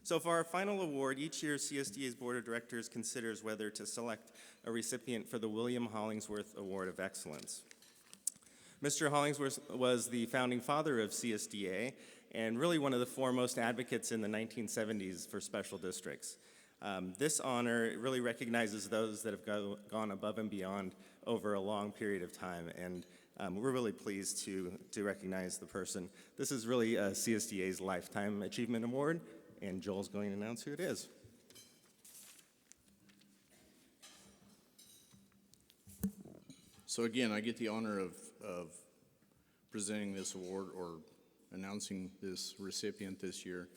So for our final award, each year CSDA's Board of Directors considers whether to select a recipient for the William Hollingsworth Award of Excellence. Mr. Hollingsworth was the founding father of CSDA and really one of the foremost advocates in the 1970s for special districts. This honor really recognizes those that have gone above and beyond over a long period of time, and we're really pleased to recognize the person. This is really CSDA's Lifetime Achievement Award, and Joel's going to announce who it is. So again, I get the honor of presenting this award or announcing this recipient this year.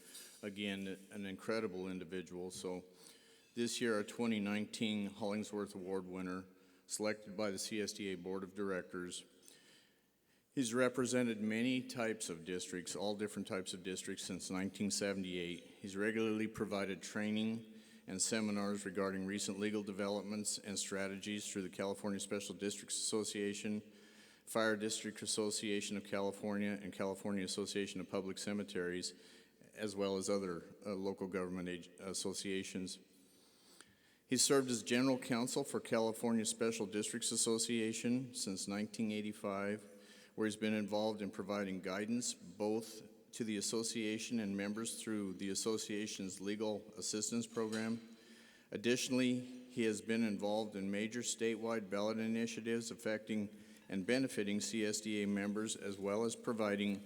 Again, an incredible individual. So this year, our 2019 Hollingsworth Award winner, selected by the CSDA Board of Directors. He's represented many types of districts, all different types of districts since 1978. He's regularly provided training and seminars regarding recent legal developments and strategies through the California Special Districts Association, Fire District Association of California, and California Association of Public Cemeteries, as well as other local government associations. He served as General Counsel for California Special Districts Association since 1985, where he's been involved in providing guidance both to the association and members through the association's legal assistance program. Additionally, he has been involved in major statewide ballot initiatives affecting and benefiting CSDA members, as well as providing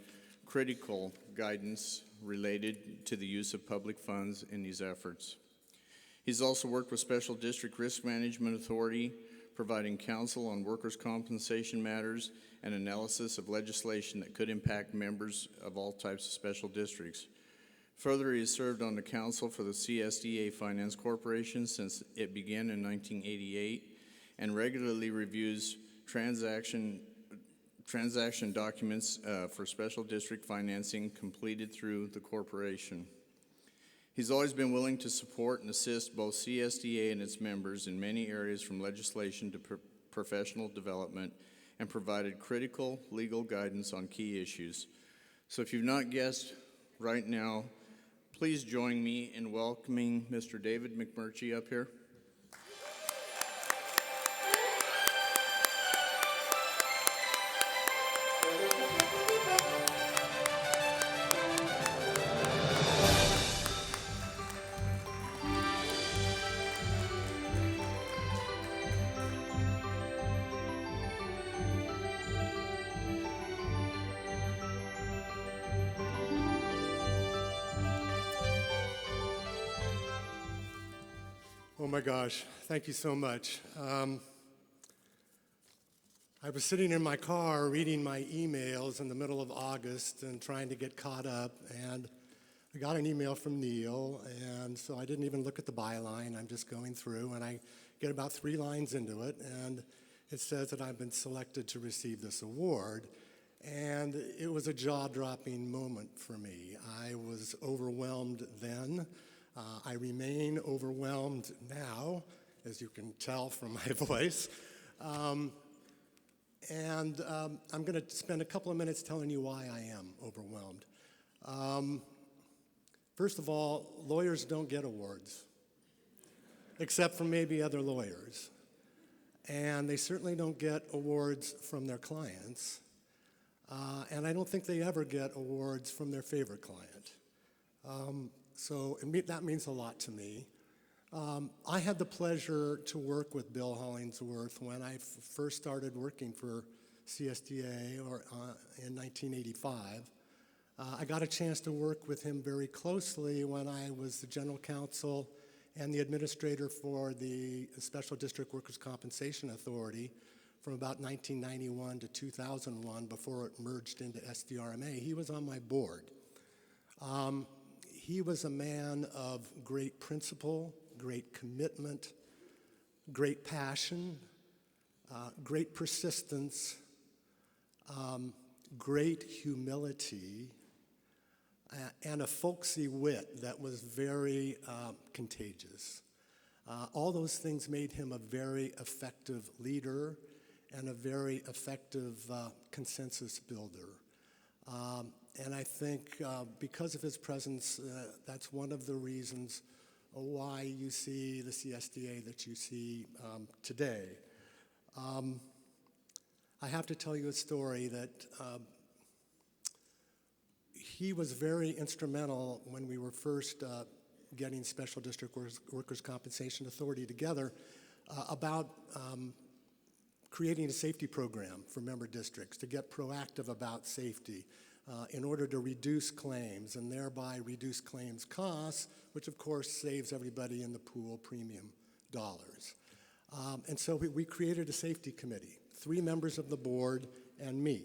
critical guidance related to the use of public funds in these efforts. He's also worked with Special District Risk Management Authority, providing counsel on workers' compensation matters and analysis of legislation that could impact members of all types of special districts. Further, he has served on the council for the CSDA Finance Corporation since it began in 1988 and regularly reviews transaction documents for special district financing completed through the corporation. He's always been willing to support and assist both CSDA and its members in many areas from legislation to professional development and provided critical legal guidance on key issues. So if you've not guessed right now, please join me in welcoming Mr. David McMurchie up here. Oh my gosh, thank you so much. I was sitting in my car reading my emails in the middle of August and trying to get caught up, and I got an email from Neil, and so I didn't even look at the byline. I'm just going through, and I get about 3 lines into it, and it says that I've been selected to receive this award, and it was a jaw-dropping moment for me. I was overwhelmed then. I remain overwhelmed now, as you can tell from my voice. I'm going to spend a couple of minutes telling you why I am overwhelmed. First of all, lawyers don't get awards, except for maybe other lawyers. And they certainly don't get awards from their clients. And I don't think they ever get awards from their favorite client. So that means a lot to me. I had the pleasure to work with Bill Hollingsworth when I first started working for CSDA in 1985. I got a chance to work with him very closely when I was the general counsel and the administrator for the Special District Workers' Compensation Authority from about 1991 to 2001 before it merged into SDRMA. He was on my board. He was a man of great principle, great commitment, great passion, great persistence, great humility, and a folksy wit that was very contagious. All those things made him a very effective leader and a very effective consensus builder. And I think because of his presence, that's one of the reasons why you see the CSDA that you see today. I have to tell you a story that he was very instrumental when we were first getting Special District Workers' Compensation Authority together about creating a safety program for member districts to get proactive about safety in order to reduce claims and thereby reduce claims costs, which of course saves everybody in the pool premium dollars. And so we created a safety committee, 3 members of the board and me.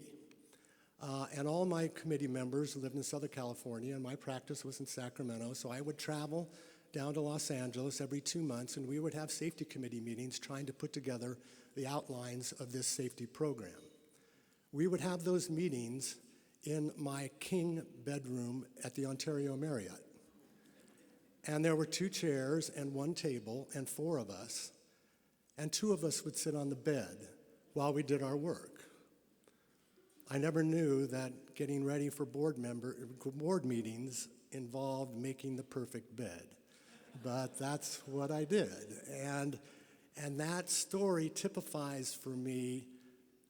And all my committee members lived in Southern California, and my practice was in Sacramento, so I would travel down to Los Angeles every 2 months, and we would have safety committee meetings trying to put together the outlines of this safety program. We would have those meetings in my king bedroom at the Ontario Marriott. And there were 2 chairs and 1 table and 4 of us, and 2 of us would sit on the bed while we did our work. I never knew that getting ready for board meetings involved making the perfect bed, but that's what I did. And that story typifies for me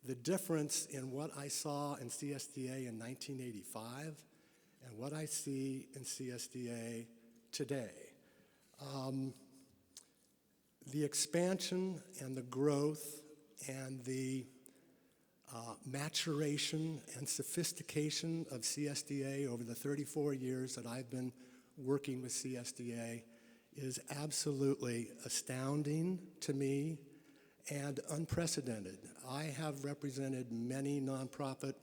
the difference in what I saw in CSDA in 1985 and what I see in CSDA today. The expansion and the growth and the maturation and sophistication of CSDA over the 34 years that I've been working with CSDA is absolutely astounding to me and unprecedented. I have represented many nonprofit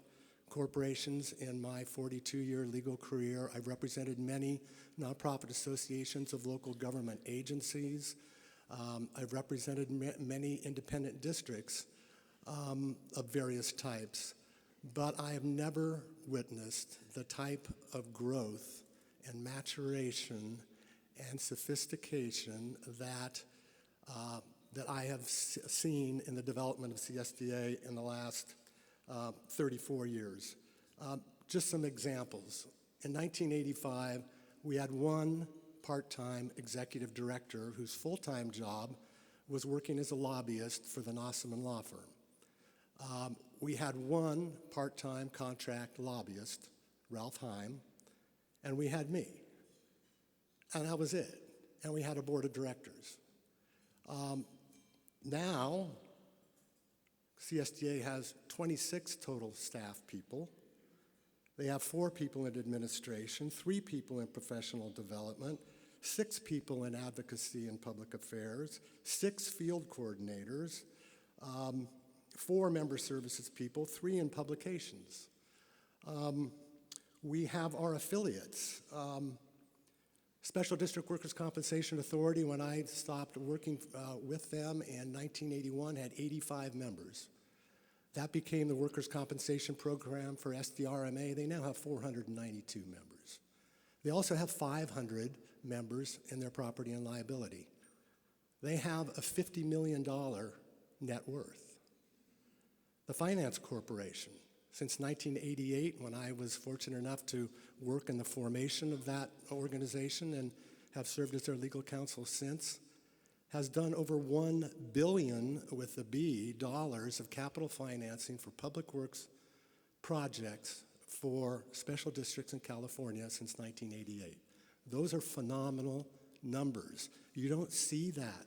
corporations in my 42-year legal career. I've represented many nonprofit associations of local government agencies. I've represented many independent districts of various types, but I have never witnessed the type of growth and maturation and sophistication that I have seen in the development of CSDA in the last 34 years. Just some examples. In 1985, we had 1 part-time executive director whose full-time job was working as a lobbyist for the Nossaman law firm. We had 1 part-time contract lobbyist, Ralph Heim, and we had me. And that was it. And we had a board of directors. Now, CSDA has 26 total staff people. They have 4 people in administration, 3 people in professional development, 6 people in advocacy and public affairs, 6 field coordinators, 4 member services people, 3 in publications. We have our affiliates. Special District Workers' Compensation Authority, when I stopped working with them in 1981, had 85 members. That became the Workers' Compensation Program for SDRMA. They now have 492 members. They also have 500 members in their property and liability. They have a $50 million net worth. The Finance Corporation, since 1988, when I was fortunate enough to work in the formation of that organization and have served as their legal counsel since, has done over $1 billion with a B dollars of capital financing for public works projects for special districts in California since 1988. Those are phenomenal numbers. You don't see that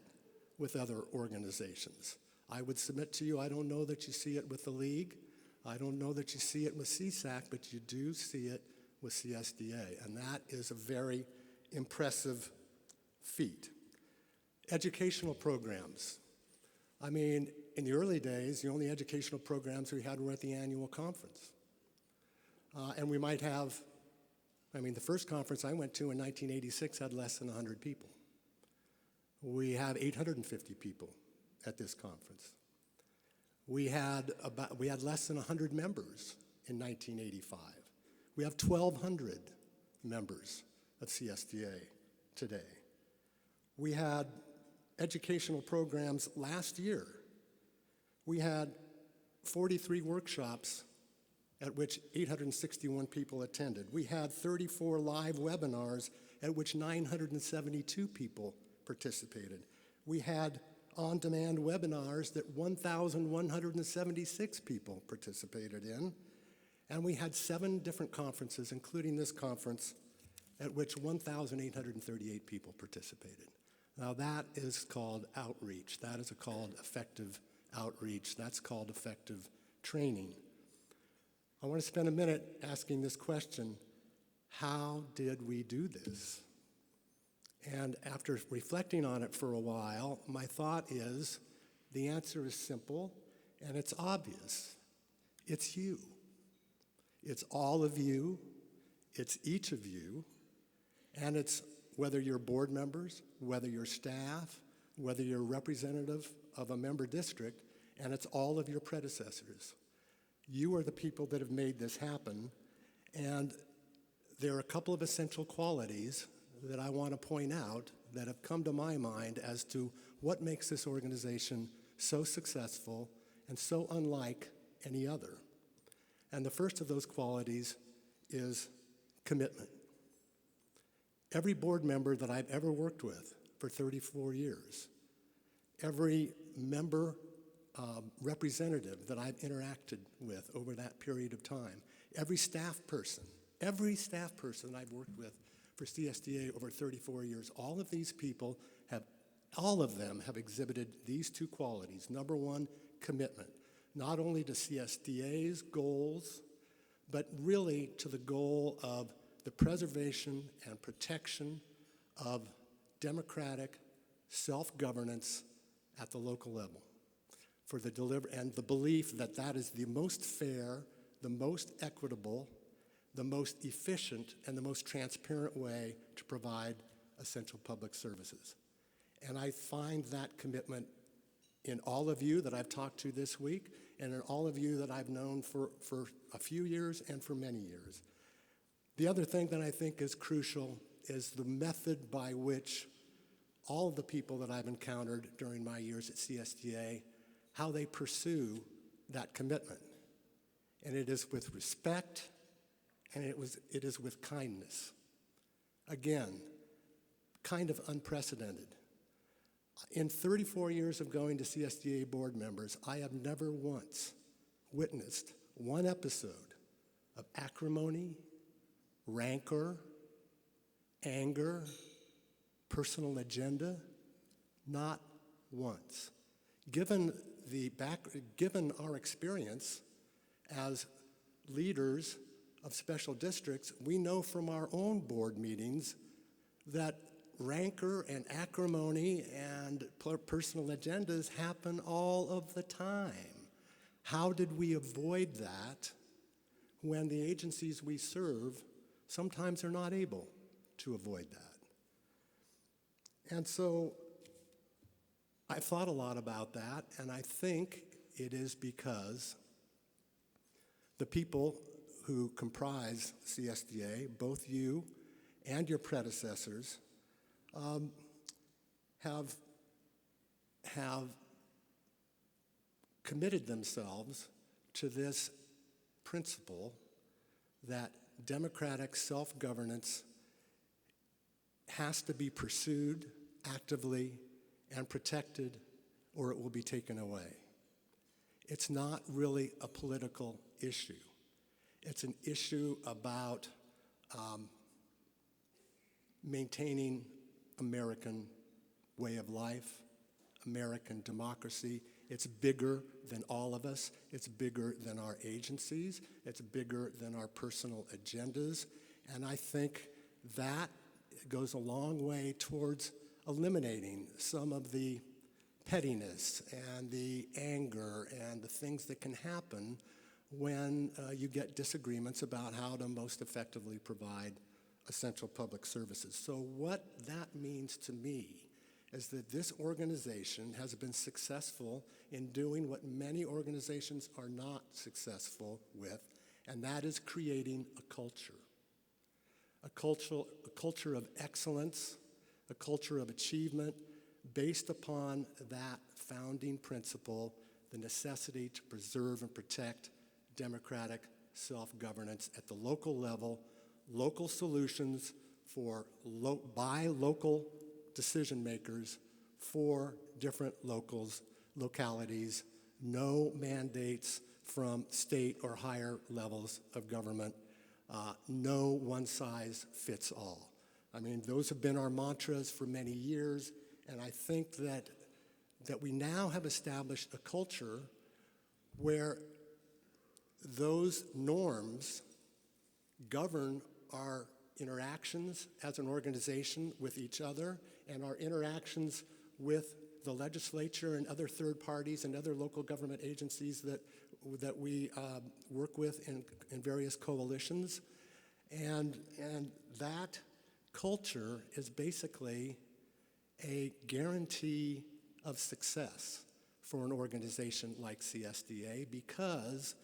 with other organizations. I would submit to you, I don't know that you see it with the League. I don't know that you see it with CSAC, but you do see it with CSDA, and that is a very impressive feat. Educational programs. I mean, in the early days, the only educational programs we had were at the annual conference. And we might have, the first conference I went to in 1986 had less than 100 people. We have 850 people at this conference. We had less than 100 members in 1985. We have 1,200 members of CSDA today. We had educational programs last year. We had 43 workshops at which 861 people attended. We had 34 live webinars at which 972 people participated. We had on-demand webinars that 1,176 people participated in. And we had 7 different conferences, including this conference, at which 1,838 people participated. Now that is called outreach. That is called effective outreach. That's called effective training. I want to spend a minute asking this question: how did we do this? And after reflecting on it for a while, my thought is the answer is simple and it's obvious. It's you. It's all of you. It's each of you. And it's whether you're board members, whether you're staff, whether you're representative of a member district, and it's all of your predecessors. You are the people that have made this happen, and there are a couple of essential qualities that I want to point out that have come to my mind as to what makes this organization so successful and so unlike any other. And the first of those qualities is commitment. Every board member that I've ever worked with for 34 years, every member representative that I've interacted with over that period of time, every staff person I've worked with for CSDA over 34 years, all of these people all of them have exhibited these 2 qualities. Number one, commitment, not only to CSDA's goals, but really to the goal of the preservation and protection of democratic self-governance at the local level, and the belief that that is the most fair, the most equitable, the most efficient, and the most transparent way to provide essential public services. And I find that commitment in all of you that I've talked to this week, and in all of you that I've known for a few years and for many years. The other thing that I think is crucial is the method by which all of the people that I've encountered during my years at CSDA, how they pursue that commitment. And it is with respect, and it is with kindness. Again, kind of unprecedented. In 34 years of going to CSDA board members, I have never once witnessed one episode of acrimony, rancor, anger, personal agenda, not once. Given our experience as leaders of special districts, we know from our own board meetings that rancor and acrimony and personal agendas happen all of the time. How did we avoid that when the agencies we serve sometimes are not able to avoid that? And so I thought a lot about that, and I think it is because the people who comprise CSDA, both you and your predecessors, have committed themselves to this principle that democratic self-governance has to be pursued actively and protected, or it will be taken away. It's not really a political issue. It's an issue about maintaining American way of life, American democracy. It's bigger than all of us. It's bigger than our agencies. It's bigger than our personal agendas. And I think that goes a long way towards eliminating some of the pettiness and the anger and the things that can happen when you get disagreements about how to most effectively provide essential public services. So what that means to me is that this organization has been successful in doing what many organizations are not successful with, and that is creating a culture of excellence, a culture of achievement based upon that founding principle, the necessity to preserve and protect democratic self-governance at the local level, local solutions by local decision makers for different localities, no mandates from state or higher levels of government, no one size fits all. I mean, those have been our mantras for many years, and I think that we now have established a culture where those norms govern our interactions as an organization with each other and our interactions with the legislature and other third parties and other local government agencies that we work with in various coalitions. And that culture is basically a guarantee of success for an organization like CSDA because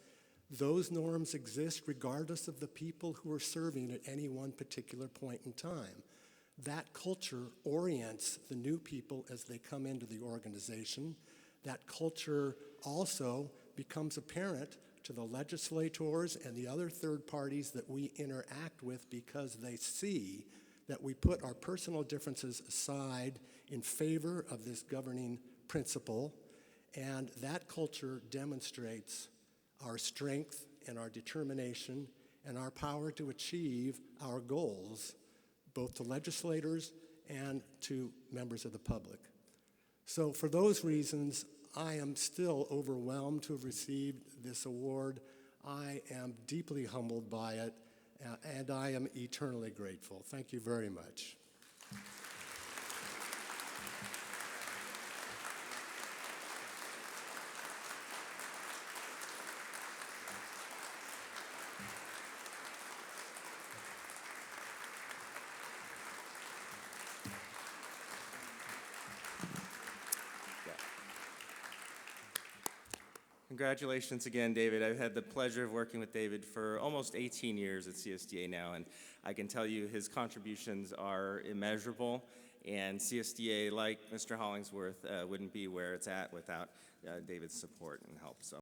those norms exist regardless of the people who are serving at any one particular point in time. That culture orients the new people as they come into the organization. That culture also becomes apparent to the legislators and the other third parties that we interact with because they see that we put our personal differences aside in favor of this governing principle, and that culture demonstrates our strength and our determination and our power to achieve our goals, both to legislators and to members of the public. So for those reasons, I am still overwhelmed to have received this award. I am deeply humbled by it, and I am eternally grateful. Thank you very much. Congratulations again, David. I've had the pleasure of working with David for almost 18 years at CSDA now, and I can tell you his contributions are immeasurable, and CSDA, like Mr. Hollingsworth, wouldn't be where it's at without David's support and help. So.